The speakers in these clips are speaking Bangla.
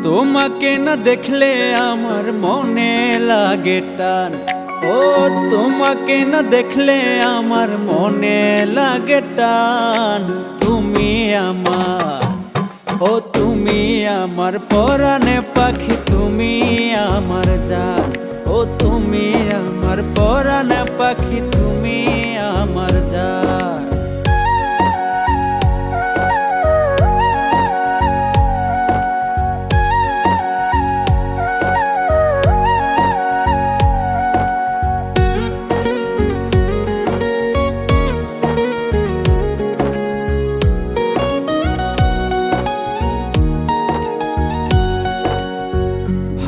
তোমাকে না দেখলে আমার মনে লাগে টান। ও তোমাকে না দেখলে আমার মনে লাগে টান। তুমি আমার, ও তুমি আমার পরাণে পাখি, তুমি আমার জান। ও তুমি আমার পরাণে পাখি, তুমি আমার জান।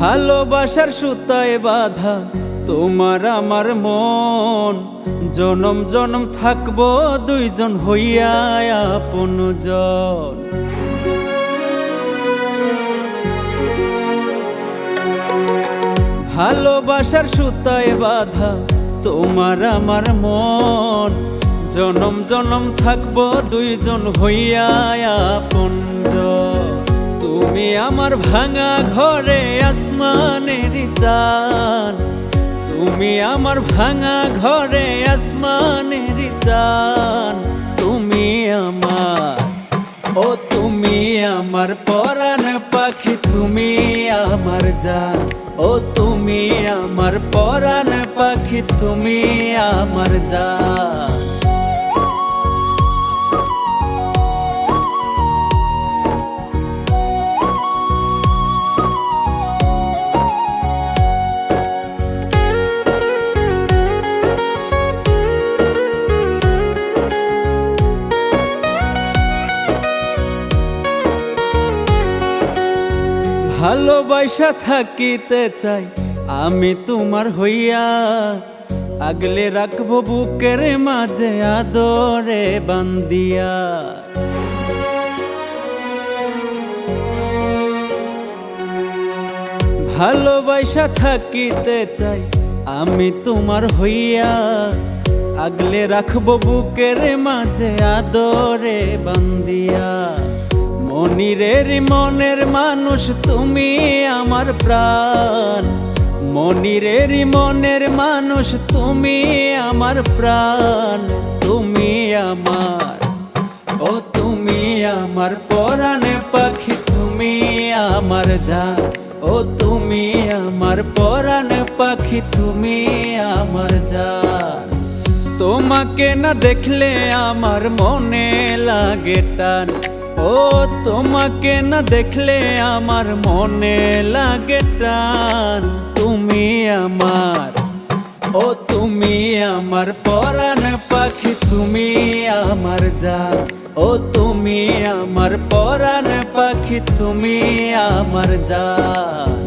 ভালোবাসার সুতায় বাঁধা তোমার আমার মন, জনম জনম থাকবো দুইজন হইয়া আপনজন। ভালোবাসার সুতায় বাঁধা তোমার আমার মন, জনম জনম থাকবো দুইজন হইয়া আপনজন। তুমি আমার ভাঙা ঘরে আসমানের চান, তুমি আমার ভাঙা ঘরে আসমানের চান। তুমি আমার, ও তুমি আমার পরাণ পাখি, তুমি আমার জান। ও তুমি আমার পরাণ পাখি, তুমি আমার জান। ভালোবাসা থাকিতে চাই আমি তোমার হইয়া, আগলে রাখবো বুকের মাঝে আদরে বান্দিয়া। ভালোবাসা থাকিতে চাই আমি তোমার হইয়া, আগলে রাখবো বুকের মাঝে আদরে বান্দিয়া। মনিরের মনের মানুষ তুমি আমার প্রাণ, মনিরের মনের মানুষ তুমি আমার প্রাণ। তুমি আমার, ও তুমি আমার পরাণে পাখি, তুমি আমার জান। ও তুমি আমার পরাণে পাখি, তুমি আমার জান। তোমাকে না দেখলে আমার মনে লাগে টান। ও তোমাকে না দেখলে আমার মনে লাগে টান। তুমি আমার, ও তুমি আমার পরাণ পাখি, তুমি আমার জান। ও তুমি আমার পরাণ পাখি, তুমি আমার জান।